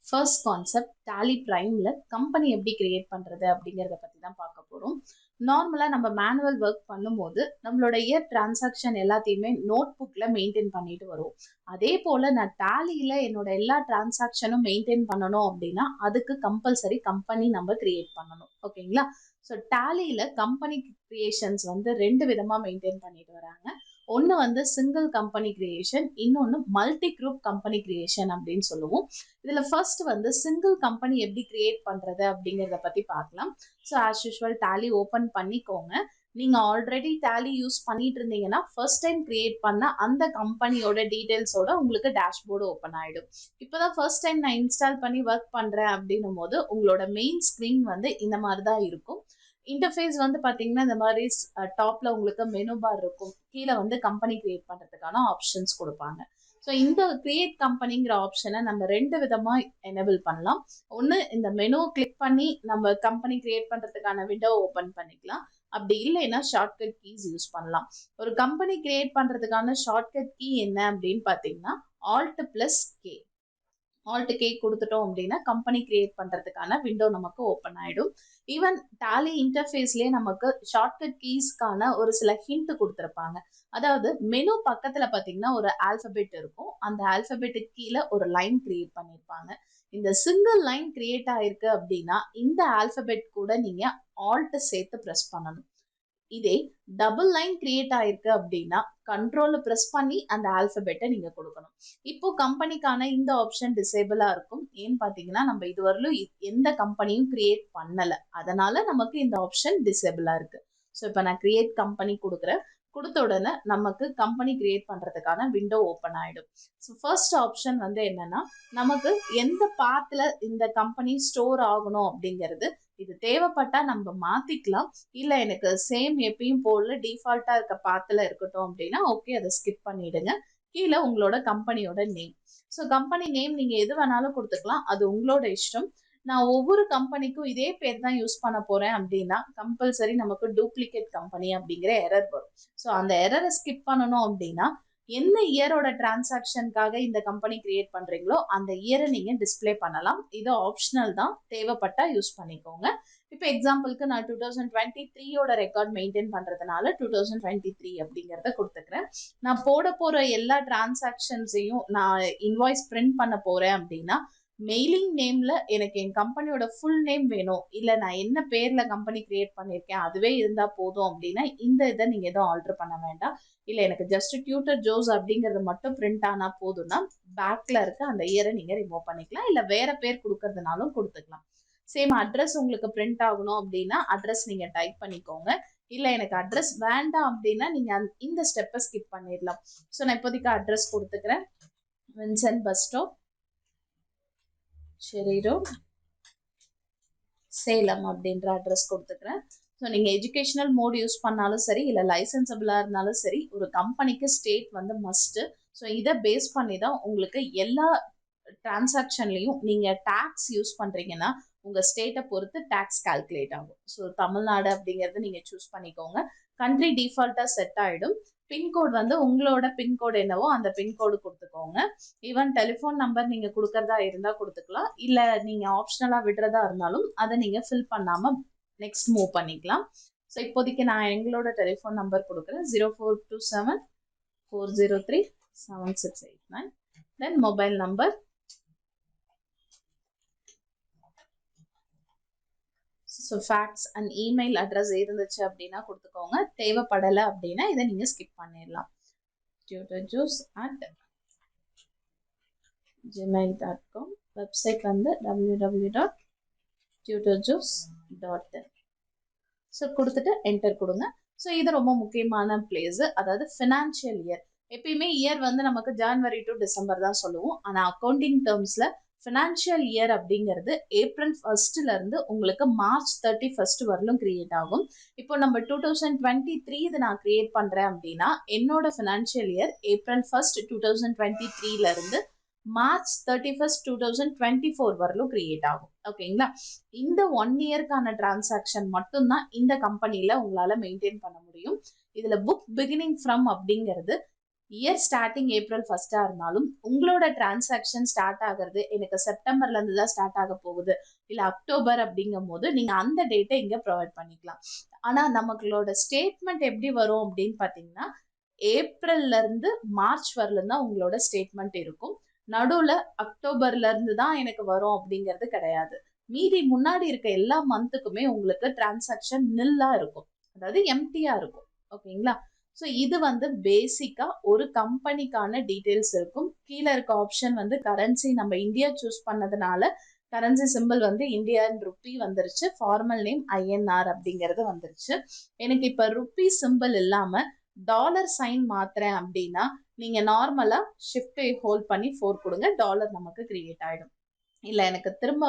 First concept tally பிரைம்ல company எப்படி create பண்றது அப்படிங்கறத பத்தி தான் பார்க்க போறோம். நார்மலா நம்ம மேனுவல் ஒர்க் பண்ணும்போது நம்மளோட இயர் டிரான்சாக்ஷன் எல்லாத்தையுமே நோட் புக்ல மெயின்டைன் பண்ணிட்டு வரும். அதே போல நான் டேலியில என்னோட எல்லா டிரான்சாக்ஷனும் மெயின்டைன் பண்ணணும் அப்படின்னா அதுக்கு கம்பல்சரி கம்பெனி நம்ம கிரியேட் பண்ணணும். ஓகேங்களா? ஸோ டேலியில கம்பெனி கிரியேஷன்ஸ் வந்து ரெண்டு விதமா மெயின்டைன் பண்ணிட்டு வராங்க. ஒன்று வந்து சிங்கிள் கம்பெனி கிரியேஷன், இன்னொன்று மல்டி குரூப் கம்பெனி கிரியேஷன் அப்படின்னு சொல்லுவோம். இதுல ஃபர்ஸ்ட் வந்து சிங்கிள் கம்பெனி எப்படி கிரியேட் பண்றது அப்படிங்கறத பத்தி பார்க்கலாம். So as usual Tally open பண்ணிக்கோங்க. நீங்க ஆல்ரெடி டேலி யூஸ் பண்ணிட்டு இருந்தீங்கன்னா ஃபர்ஸ்ட் டைம் கிரியேட் பண்ண அந்த கம்பெனியோட டீடைல்ஸோட உங்களுக்கு டேஷ்போர்டு ஓப்பன் ஆயிடும். இப்போதான் ஃபர்ஸ்ட் டைம் நான் இன்ஸ்டால் பண்ணி ஒர்க் பண்றேன் அப்படின்னும் போது உங்களோட மெயின் ஸ்கிரீன் வந்து இந்த மாதிரி தான் இருக்கும். இன்டர்ஃபேஸ் வந்து பாத்தீங்கன்னா இந்த மாதிரி டாப்ல உங்களுக்கு மெனு பார் இருக்கும். கீழே வந்து கம்பெனி கிரியேட் பண்றதுக்கான ஆப்ஷன்ஸ் கொடுப்பாங்க. ஸோ இந்த கிரியேட் கம்பெனிங்கிற ஆப்ஷனை நம்ம ரெண்டு விதமா எனேபிள் பண்ணலாம். ஒன்று, இந்த மெனு கிளிக் பண்ணி நம்ம கம்பெனி கிரியேட் பண்றதுக்கான விண்டோ ஓப்பன் பண்ணிக்கலாம். அப்படி இல்லைன்னா ஷார்ட்கட் கீஸ் யூஸ் பண்ணலாம். ஒரு கம்பெனி கிரியேட் பண்றதுக்கான ஷார்ட்கட் கீ என்ன அப்படின்னு பாத்தீங்கன்னா Alt+K. Alt+K கொடுத்துட்டோம் அப்படின்னா கம்பெனி கிரியேட் பண்றதுக்கான விண்டோ நமக்கு ஓப்பன் ஆயிடும். ஈவன் டேலி இன்டர்ஃபேஸ்லயே நமக்கு ஷார்ட்கட் கீஸ்க்கான ஒரு சில ஹிண்ட் கொடுத்துருப்பாங்க. அதாவது மெனு பக்கத்துல பாத்தீங்கன்னா ஒரு ஆல்பபெட் இருக்கும். அந்த ஆல்பபெட்டுக்கு கீழே ஒரு லைன் கிரியேட் பண்ணிருப்பாங்க. இந்த சிங்கிள் லைன் கிரியேட் ஆயிருக்கு அப்படின்னா இந்த ஆல்பபெட் கூட நீங்க ஆல்ட் சேர்த்து பிரஸ் பண்ணணும். இதே டபுள் லைன் கிரியேட் ஆயிருக்கு அப்படின்னா கண்ட்ரோல் பிரஸ் பண்ணி அந்த ஆல்பபெட்டை நீங்க கொடுக்கணும். இப்போ கம்பெனிக்கான இந்த ஆப்ஷன் டிசேபிளா இருக்கும். ஏன்னு பாத்தீங்கன்னா நம்ம இதுவரையிலும் எந்த கம்பெனியும் கிரியேட் பண்ணல, அதனால நமக்கு இந்த ஆப்ஷன் டிசேபிளா இருக்கு. ஸோ இப்போ நான் கிரியேட் கம்பெனி கொடுக்குறேன். கொடுத்த உடனே நமக்கு கம்பெனி கிரியேட் பண்றதுக்கான விண்டோ ஓப்பன் ஆயிடும். ஸோ ஃபர்ஸ்ட் ஆப்ஷன் வந்து என்னன்னா நமக்கு எந்த பாத்துல இந்த கம்பெனி ஸ்டோர் ஆகணும் அப்படிங்கிறது. இது தேவைப்பட்டா நம்ம மாத்திக்கலாம். இல்ல எனக்கு சேம் எப்பயும் போல டிஃபால்ட்டா இருக்க பாத்துல இருக்கட்டும் அப்படின்னா ஓகே, அதை ஸ்கிப் பண்ணிடுங்க. கீழே உங்களோட கம்பெனியோட நேம். ஸோ கம்பெனி நேம் நீங்க எது வேணாலும் கொடுத்துக்கலாம், அது உங்களோட இஷ்டம். நான் ஒவ்வொரு கம்பெனிக்கும் இதே பேர் தான் யூஸ் பண்ண போறேன் அப்படின்னா கம்பல்சரி நமக்கு டூப்ளிகேட் கம்பெனி அப்படிங்கிற எரர் வரும். ஸோ அந்த எரரை ஸ்கிப் பண்ணணும் அப்படின்னா என்ன இயரோட டிரான்சாக்ஷனுக்காக இந்த கம்பெனி கிரியேட் பண்றீங்களோ அந்த இயரை நீங்க டிஸ்பிளே பண்ணலாம். இது ஆப்ஷனல் தான், தேவைப்பட்டா யூஸ் பண்ணிக்கோங்க. இப்போ எக்ஸாம்பிளுக்கு நான் 2023யோட ரெக்கார்ட் மெயின்டைன் பண்றதுனால 2023 அப்படிங்கிறத கொடுத்துக்கிறேன். நான் போட போற எல்லா டிரான்சாக்ஷன்ஸையும் நான் இன்வாய்ஸ் பிரிண்ட் பண்ண போறேன் அப்படின்னா மெயிலிங் நேம்ல எனக்கு என் கம்பெனியோட ஃபுல் நேம் வேணும், இல்ல நான் என்ன பேர்ல கம்பெனி கிரியேட் பண்ணிருக்கேன் அதுவே இருந்தா போதும் அப்படின்னா இந்த இதை நீங்க எதுவும் ஆல்டர் பண்ண வேண்டாம். இல்ல எனக்கு ஜஸ்ட் டியூட்டர் ஜோஸ் அப்படிங்கறது மட்டும் பிரிண்ட் ஆனா போதும்னா பேக்ல இருக்க அந்த இயரை நீங்க ரிமூவ் பண்ணிக்கலாம். இல்ல வேற பேர் கொடுக்கறதுனாலும் கொடுத்துக்கலாம். சேம் அட்ரஸ் உங்களுக்கு பிரிண்ட் ஆகணும் அப்படின்னா அட்ரஸ் நீங்க டைப் பண்ணிக்கோங்க. இல்ல எனக்கு அட்ரஸ் வேண்டாம் அப்படின்னா நீங்க இந்த ஸ்டெப்பை ஸ்கிப் பண்ணிடலாம். ஸோ நான் இப்போதைக்கு அட்ரஸ் கொடுத்துக்கிறேன். வின்சென்ட் பஸ் ஸ்டாப், செரி ரோட், சேலம் அப்படின்ற அட்ரஸ் கொடுத்துக்கிறேன். ஸோ நீங்க எஜுகேஷனல் மோட் யூஸ் பண்ணாலும் சரி, இல்ல லைசன்சபிளா இருந்தாலும் சரி, ஒரு கம்பெனிக்கு ஸ்டேட் வந்து மஸ்ட். ஸோ இதை பேஸ் பண்ணி தான் உங்களுக்கு எல்லா டிரான்சாக்ஷன்லையும் நீங்க டாக்ஸ் யூஸ் பண்றீங்கன்னா உங்க ஸ்டேட்டை பொறுத்து டாக்ஸ் கால்குலேட் ஆகும். ஸோ தமிழ்நாடு அப்படிங்கறது நீங்க சூஸ் பண்ணிக்கோங்க. கண்ட்ரி டிஃபால்ட்டா செட் ஆயிடும். பின்கோட் வந்து உங்களோட பின்கோடு என்னவோ அந்த பின்கோடு கொடுத்துக்கோங்க. ஈவன் டெலிஃபோன் நம்பர் நீங்க கொடுக்கறதா இருந்தா கொடுத்துக்கலாம். இல்ல நீங்க ஆப்ஷனலா விடுறதா இருந்தாலும் அதை நீங்க ஃபில் பண்ணாம நெக்ஸ்ட் மூவ் பண்ணிக்கலாம். ஸோ இப்போதைக்கு நான் எங்களோட டெலிஃபோன் நம்பர் கொடுக்குறேன் 0427-403-7689. Then mobile number, so fax and email address இருந்துச்சு அப்படின்னா கொடுத்துக்கோங்க. தேவைப்படலை அப்படின்னா இதை நீங்க ஸ்கிப் பண்ணிடலாம். tutorjoes@gmail.com. வெப்சைட் வந்து www.tutorjoes.in. ஸோ கொடுத்துட்டு என்டர் கொடுங்க. ஸோ இது ரொம்ப முக்கியமான பிளேஸ். அதாவது ஃபினான்ஷியல் இயர். எப்பயுமே இயர் வந்து நமக்கு ஜனவரி டு டிசம்பர் தான் சொல்லுவோம். ஆனா அக்கௌண்டிங் டேர்ம்ஸ்ல ஃபினான்ஷியல் இயர் அப்படிங்கிறது April 1st இருந்து உங்களுக்கு March 31st வரலும் கிரியேட் ஆகும். இப்போ நம்ம 2023 இது நான் கிரியேட் பண்றேன் அப்படின்னா என்னோட ஃபினான்ஷியல் இயர் April 1st 2023ல இருந்து March 31st 2024 வரலும் கிரியேட் ஆகும். ஓகேங்களா? இந்த 1 இயர்க்கான டிரான்சாக்ஷன் மட்டும்தான் இந்த கம்பெனில உங்களால மெயின்டைன் பண்ண முடியும். இதுல புக் பிகினிங் ஃப்ரம் அப்படிங்கிறது இயர் ஸ்டார்டிங் ஏப்ரல் 1 இருந்தாலும் உங்களோட டிரான்சாக்ஷன் ஸ்டார்ட் ஆகிறது எனக்கு செப்டம்பர்ல இருந்து தான் ஸ்டார்ட் ஆக போகுது இல்ல அக்டோபர் அப்படிங்கும் போது நீங்க அந்த டேட்டை இங்க ப்ரொவைட் பண்ணிக்கலாம். ஆனா நமங்களோட ஸ்டேட்மெண்ட் எப்படி வரும் அப்படின்னு பாத்தீங்கன்னா ஏப்ரல்ல இருந்து மார்ச் வரலும் தான் உங்களோட ஸ்டேட்மெண்ட் இருக்கும். நடுவுல அக்டோபர்ல இருந்து தான் எனக்கு வரும் அப்படிங்கிறது கிடையாது. மீதி முன்னாடி இருக்க எல்லா மந்த்துக்குமே உங்களுக்கு டிரான்சாக்ஷன் நில்லா இருக்கும், அதாவது எம்டியா இருக்கும். ஓகேங்களா? ஸோ இது பேசிக்கா ஒரு கம்பெனிக்கான டீடைல்ஸ் இருக்கும். கீழே இருக்க ஆப்ஷன் கரன்சி நம்ம இந்தியா சூஸ் பண்ணதுனால கரன்சி சிம்பிள் இந்தியன் ருப்பி வந்துருச்சு. ஃபார்மல் நேம் ஐஎன்ஆர் அப்படிங்கிறது வந்துருச்சு. எனக்கு இப்ப ருப்பி சிம்பிள் இல்லாம டாலர் சைன் மாத்துறேன் அப்படின்னா நீங்க நார்மலா ஷிஃப்ட் ஹோல்ட் பண்ணி 4 கொடுங்க, டாலர் நமக்கு கிரியேட் ஆயிடும். இல்ல எனக்கு திரும்ப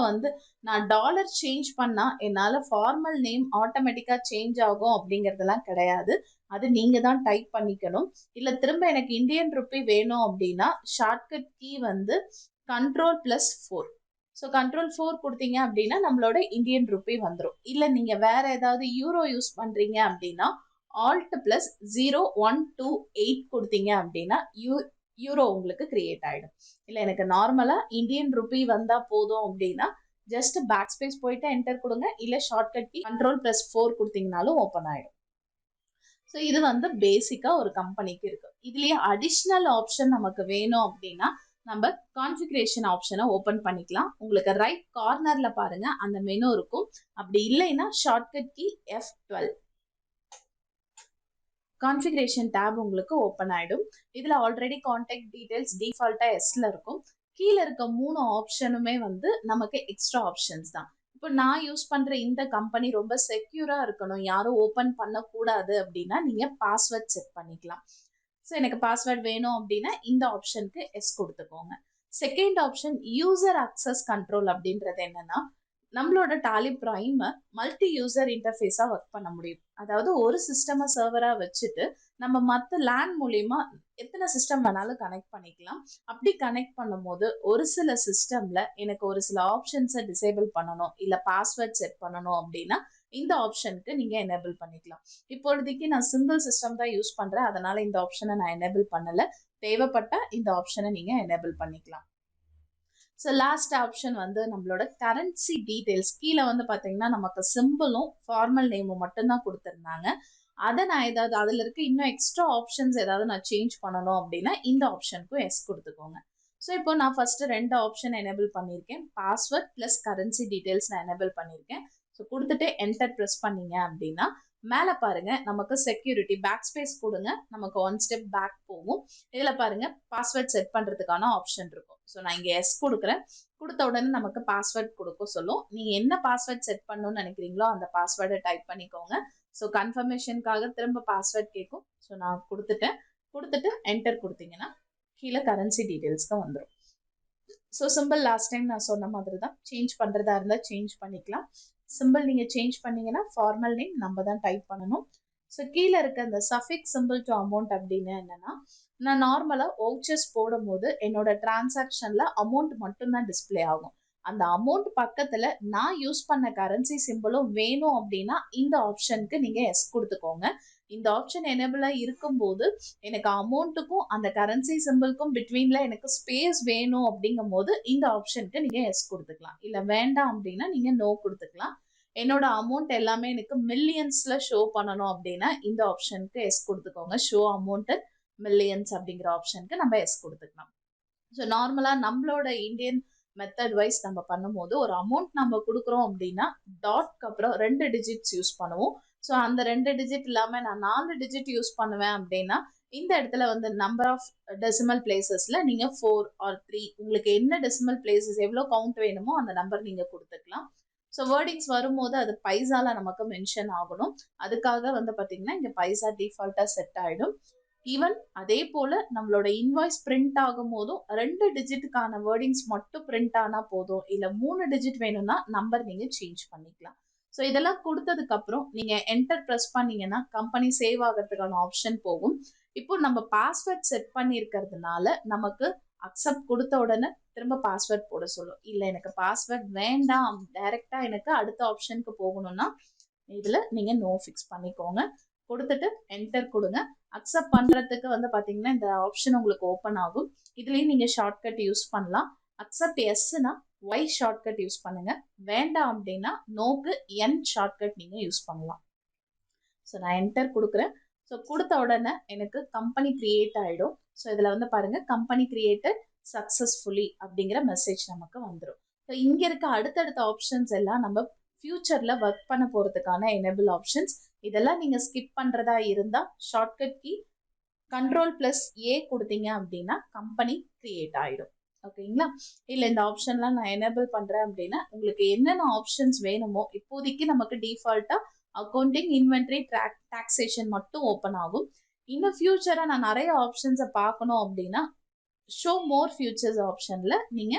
நான் டாலர் சேஞ்ச் பண்ணா என்னால ஃபார்மல் நேம் ஆட்டோமேட்டிக்கா சேஞ்ச் ஆகும் அப்படிங்கறதெல்லாம் கிடையாது. அது நீங்க தான் டைப் பண்ணிக்கணும். இல்ல திரும்ப எனக்கு இந்தியன் ருப்பி வேணும் அப்படின்னா shortcut key Ctrl+4. So Ctrl+4 கொடுத்தீங்க அப்படின்னா நம்மளோட இந்தியன் ருப்பி வந்துடும். இல்ல நீங்க வேற ஏதாவது யூரோ யூஸ் பண்றீங்க அப்படின்னா Alt+0128 கொடுத்தீங்க அப்படின்னா யூரோ உங்களுக்கு கிரியேட் ஆயிடும். இல்ல எனக்கு நார்மலா இந்தியன் ருப்பி வந்தா போதும் அப்படின்னா ஜஸ்ட் பேக் ஸ்பேஸ் போயிட்டு என்டர் கொடுங்க. இல்ல ஷார்ட்கட் கீ Ctrl+4 கொடுத்தீங்கனாலும் ஓப்பன் ஆயிடும். ஸோ இது பேசிக்கா ஒரு கம்பெனிக்கு இருக்கு. இதுலயே அடிஷ்னல் ஆப்ஷன் நமக்கு வேணும் அப்படின்னா நம்ம கான்ஃபிகரேஷன் ஆப்ஷனை ஓபன் பண்ணிக்கலாம். உங்களுக்கு ரைட் கார்னர்ல பாருங்க அந்த மெனு இருக்கும். அப்படி இல்லைன்னா shortcut key F12 configuration tab உங்களுக்கு ஓப்பன் ஆயிடும். இதுல ஆல்ரெடி கான்டாக்ட் டீடைல்ஸ் டிஃபால்ட்டா எஸ்ல இருக்கும். கீழே இருக்க 3 ஆப்ஷனுமே நமக்கு எக்ஸ்ட்ரா ஆப்ஷன்ஸ் தான். இப்போ நான் யூஸ் பண்ற இந்த கம்பெனி ரொம்ப செக்யூரா இருக்கணும், யாரும் ஓபன் பண்ணக்கூடாது அப்படின்னா நீங்க பாஸ்வேர்ட் செட் பண்ணிக்கலாம். ஸோ எனக்கு பாஸ்வேர்ட் வேணும் அப்படின்னா இந்த ஆப்ஷனுக்கு எஸ் கொடுத்துக்கோங்க. Second option user access control அப்படின்றது என்னன்னா நம்மளோட டாலி பிரைம் மல்டி யூசர் இன்டர்ஃபேஸா ஒர்க் பண்ண முடியும். அதாவது ஒரு சிஸ்டமை சர்வரா வச்சுட்டு நம்ம மற்ற லேன் மூலியமா எத்தனை சிஸ்டம் வேணாலும் கனெக்ட் பண்ணிக்கலாம். அப்படி கனெக்ட் பண்ணும்போது ஒரு சில சிஸ்டம்ல எனக்கு ஒரு சில ஆப்ஷன்ஸை டிசேபிள் பண்ணணும் இல்ல பாஸ்வேர்ட் செட் பண்ணணும் அப்படின்னா இந்த ஆப்ஷனுக்கு நீங்க எனேபிள் பண்ணிக்கலாம். இப்பொழுதைக்கு நான் சிங்கிள் சிஸ்டம் தான் யூஸ் பண்றேன், அதனால இந்த ஆப்ஷனை நான் எனேபிள் பண்ணல. தேவைப்பட்டா இந்த ஆப்ஷனை நீங்க எனேபிள் பண்ணிக்கலாம். ஸோ லாஸ்ட் ஆப்ஷன் நம்மளோட கரன்சி டீடைல்ஸ். கீழே பார்த்தீங்கன்னா நமக்கு சிம்பிளும் ஃபார்மல் நேமும் மட்டும்தான் கொடுத்துருந்தாங்க. அதை நான் ஏதாவது அதில் இருக்க இன்னும் எக்ஸ்ட்ரா ஆப்ஷன்ஸ் ஏதாவது நான் சேஞ்ச் பண்ணணும் அப்படின்னா இந்த ஆப்ஷனுக்கும் எஸ் கொடுத்துக்கோங்க. ஸோ இப்போ நான் ஃபர்ஸ்ட் 2 ஆப்ஷன் எனேபிள் பண்ணியிருக்கேன். பாஸ்வேர்ட் ப்ளஸ் கரன்சி டீடைல்ஸ் நான் எனேபிள் பண்ணியிருக்கேன். ஸோ கொடுத்துட்டு என்டர் ப்ரெஸ் பண்ணீங்க அப்படின்னா மேலே பாருங்க நமக்கு செக்யூரிட்டி பேக் ஸ்பேஸ் கொடுங்க, நமக்கு 1 ஸ்டெப் பேக் போகும். இதுல பாருங்க பாஸ்வேர்ட் செட் பண்றதுக்கான ஆப்ஷன் இருக்கும். ஸோ நான் இங்க எஸ் கொடுக்குறேன். கொடுத்த உடனே நமக்கு பாஸ்வேர்ட் கொடுக்க சொல்லும். நீங்க என்ன பாஸ்வேர்ட் செட் பண்ணணும்னு நினைக்கிறீங்களோ அந்த பாஸ்வேர்டை டைப் பண்ணிக்கோங்க. ஸோ கன்ஃபர்மேஷனுக்காக திரும்ப பாஸ்வேர்ட் கேட்கும். ஸோ நான் கொடுத்துட்டு என்டர் கொடுத்தீங்கன்னா கீழே கரன்சி டீடைல்ஸ்க்கு வந்துடும். ஸோ சிம்பிள் லாஸ்ட் டைம் நான் சொன்ன மாதிரி தான், சேஞ்ச் பண்றதா இருந்தால் சேஞ்ச் பண்ணிக்கலாம். சிம்பிள் நீங்க சேஞ்ச் பண்ணீங்கன்னா ஃபார்மல் நேம் நம்ம தான் டைப் பண்ணணும். ஸோ கீழே இருக்க அந்த சஃபிக்ஸ் சிம்பிள் டு அமௌண்ட் அப்படின்னு என்னன்னா நான் நார்மலா வவுச்சர்ஸ் போடும்போது என்னோட டிரான்சாக்ஷன்ல அமௌண்ட் மட்டும்தான் டிஸ்பிளே ஆகும். அந்த அமௌண்ட் பக்கத்துல நான் யூஸ் பண்ண கரன்சி சிம்பிளும் வேணும் அப்படின்னா இந்த ஆப்ஷனுக்கு நீங்க எஸ் கொடுத்துக்கோங்க. இந்த ஆப்ஷன் எனேபிளா இருக்கும்போது எனக்கு அமௌண்ட்டுக்கும் அந்த கரன்சி சிம்பிளுக்கும் பிட்வீன்ல எனக்கு ஸ்பேஸ் வேணும் அப்படிங்கும் போது இந்த ஆப்ஷனுக்கு நீங்க எஸ் கொடுத்துக்கலாம். இல்ல வேண்டாம் அப்படின்னா நீங்க நோ கொடுத்துக்கலாம். என்னோட அமௌண்ட் எல்லாமே எனக்கு மில்லியன்ஸ்ல ஷோ பண்ணணும் அப்படின்னா இந்த ஆப்ஷனுக்கு எஸ் கொடுத்துக்கோங்க. ஷோ அமௌண்ட் மில்லியன்ஸ் அப்படிங்கிற ஆப்ஷனுக்கு நம்ம எஸ் கொடுத்துக்கலாம். ஸோ நார்மலா நம்மளோட இந்தியன் மெத்தட் வைஸ் நம்ம பண்ணும்போது ஒரு அமௌண்ட் நம்ம கொடுக்குறோம் அப்படின்னா டாட்க்கு அப்புறம் 2 டிஜிட்ஸ் யூஸ் பண்ணுவோம். ஸோ அந்த 2 டிஜிட் இல்லாம நான் 4 டிஜிட் யூஸ் பண்ணுவேன் அப்படின்னா இந்த இடத்துல நம்பர் ஆஃப் டெசிமல் பிளேசஸ்ல நீங்க 4 or 3 உங்களுக்கு என்ன டெசிமல் பிளேசஸ் எவ்வளவு கவுண்ட் வேணுமோ அந்த நம்பர் நீங்க கொடுத்துக்கலாம். ஸோ வேர்டிங்ஸ் வரும்போது அது பைசால நமக்கு மென்ஷன் ஆகணும். அதுக்காக பாத்தீங்கன்னா இங்க பைசா டிஃபால்ட்டா செட் ஆயிடும். ஈவன் அதே போல நம்மளோட இன்வாய்ஸ் பிரிண்ட் ஆகும் போதும் 2 டிஜிட்டுக்கான வேர்டிங்ஸ் மட்டும் பிரிண்ட் ஆனா போதும். இல்ல 3 டிஜிட் வேணும்னா நம்பர் நீங்க சேஞ்ச் பண்ணிக்கலாம். ஸோ இதெல்லாம் கொடுத்ததுக்கு அப்புறம் நீங்க என்டர் ப்ரெஸ் பண்ணீங்கன்னா கம்பெனி சேவ் ஆகிறதுக்கான ஆப்ஷன் போகும். இப்போ நம்ம பாஸ்வேர்ட் செட் பண்ணி இருக்கிறதுனால நமக்கு அக்செப்ட் கொடுத்த உடனே திரும்ப பாஸ்வேர்ட் போட சொல்லும். இல்ல எனக்கு பாஸ்வேர்ட் வேண்டாம் டைரக்டா எனக்கு அடுத்த ஆப்ஷனுக்கு போகணும்னா இதுல நீங்க நோ ஃபிக்ஸ் பண்ணிக்கோங்க. கொடுத்துட்டு என்டர் கொடுங்க. அக்செப்ட் பண்றதுக்கு வந்து பாத்தீங்கன்னா இந்த ஆப்ஷன் உங்களுக்கு ஓப்பன் ஆகும். இதுலயும் நீங்க ஷார்ட்கட் யூஸ் பண்ணலாம். அக்செப்ட் எஸ்னா ஒய் ஷார்ட்கட் யூஸ் பண்ணுங்க. வேண்டாம் அப்படின்னா நோக்கு என் ஷார்ட்கட் நீங்க யூஸ் பண்ணலாம். ஸோ நான் என்டர் கொடுக்குறேன். ஸோ கொடுத்த உடனே எனக்கு கம்பெனி கிரியேட் ஆகிடும். ஸோ இதில் வந்து பாருங்க கம்பெனி கிரியேட்டட் சக்ஸஸ்ஃபுல்லி அப்படிங்கிற மெசேஜ் நமக்கு வந்துடும். ஸோ இங்கே இருக்க அடுத்தடுத்த ஆப்ஷன்ஸ் எல்லாம் நம்ம ஃபியூச்சரில் ஒர்க் பண்ண போகிறதுக்கான எனேபிள் ஆப்ஷன்ஸ். இதெல்லாம் நீங்கள் ஸ்கிப் பண்ணுறதா இருந்தால் ஷார்ட்கட் கீ Ctrl+A கொடுத்தீங்க அப்படின்னா கம்பெனி கிரியேட் ஆகிடும். ஓகேங்களா? இல்லை இந்த ஆப்ஷன்லாம் நான் எனேபிள் பண்ணுறேன் அப்படின்னா உங்களுக்கு என்னென்ன ஆப்ஷன்ஸ் வேணுமோ இப்போதைக்கு நமக்கு டிஃபால்ட்டாக அக்கௌண்டிங், இன்வென்ட்ரி, டாக்ஸேஷன் மட்டும் ஓப்பன் ஆகும். இன்னும் ஃபியூச்சரா நான் நிறைய ஆப்ஷன்ஸை பார்க்கணும் அப்படின்னா ஷோ மோர் ஃபியூச்சர்ஸ் ஆப்ஷன்ல நீங்க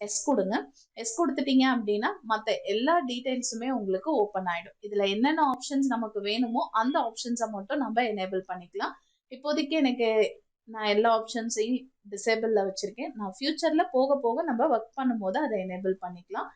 எஸ் கொடுங்க. எஸ் கொடுத்துட்டீங்க அப்படின்னா மற்ற எல்லா டீடைல்ஸுமே உங்களுக்கு ஓப்பன் ஆயிடும். இதுல என்னென்ன ஆப்ஷன்ஸ் நமக்கு வேணுமோ அந்த ஆப்ஷன்ஸை மட்டும் நம்ம எனேபிள் பண்ணிக்கலாம். இப்போதைக்கு எனக்கு நான் எல்லா ஆப்ஷன்ஸையும் டிசேபிள்ல வச்சிருக்கேன். நான் ஃபியூச்சர்ல போக போக நம்ம ஒர்க் பண்ணும்போது அதை எனேபிள் பண்ணிக்கலாம்.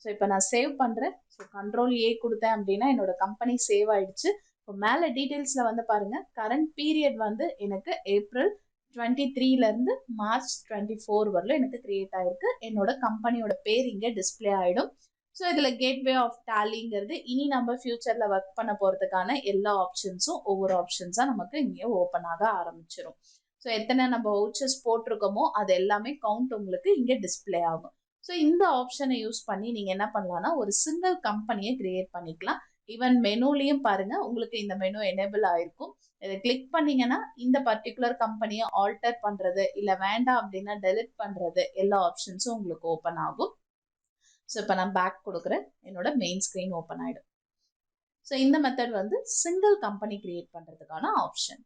ஸோ இப்போ நான் சேவ் பண்ணுறேன். ஸோ Ctrl+A கொடுத்தேன் அப்படின்னா என்னோட கம்பெனி சேவ் ஆயிடுச்சு. இப்போ மேலே டீட்டெயில்ஸில் வந்து பாருங்க கரண்ட் பீரியட் வந்து எனக்கு April 23 March 24 வரலும் எனக்கு கிரியேட் ஆயிருக்கு. என்னோட கம்பெனியோட பேர் இங்கே டிஸ்பிளே ஆகிடும். ஸோ இதில் கேட்வே ஆஃப் டேலிங்கிறது இனி நம்ம ஃபியூச்சரில் ஒர்க் பண்ண போகிறதுக்கான எல்லா ஆப்ஷன்ஸும் ஒவ்வொரு ஆப்ஷன்ஸாக நமக்கு இங்கே ஓப்பன் ஆக ஆரம்பிச்சிடும். ஸோ எத்தனை நம்ம வவுச்சர்ஸ் போட்டிருக்கோமோ அது எல்லாமே கவுண்ட் உங்களுக்கு இங்கே டிஸ்பிளே ஆகும். ஸோ இந்த ஆப்ஷனை யூஸ் பண்ணி நீங்கள் என்ன பண்ணலாம்னா ஒரு சிங்கிள் கம்பெனியை கிரியேட் பண்ணிக்கலாம். ஈவன் மெனுலையும் பாருங்க உங்களுக்கு இந்த மெனு எனேபிள் ஆயிருக்கும். இதை கிளிக் பண்ணீங்கன்னா இந்த பர்டிகுலர் கம்பெனியை ஆல்டர் பண்றது இல்லை வேண்டாம் அப்படின்னா டெலிட் பண்றது எல்லா ஆப்ஷன்ஸும் உங்களுக்கு ஓப்பன் ஆகும். ஸோ இப்போ நான் பேக் கொடுக்குறேன். என்னோட மெயின் ஸ்க்ரீன் ஓப்பன் ஆயிடும். ஸோ இந்த மெத்தட் வந்து சிங்கிள் கம்பெனி கிரியேட் பண்றதுக்கான ஆப்ஷன்.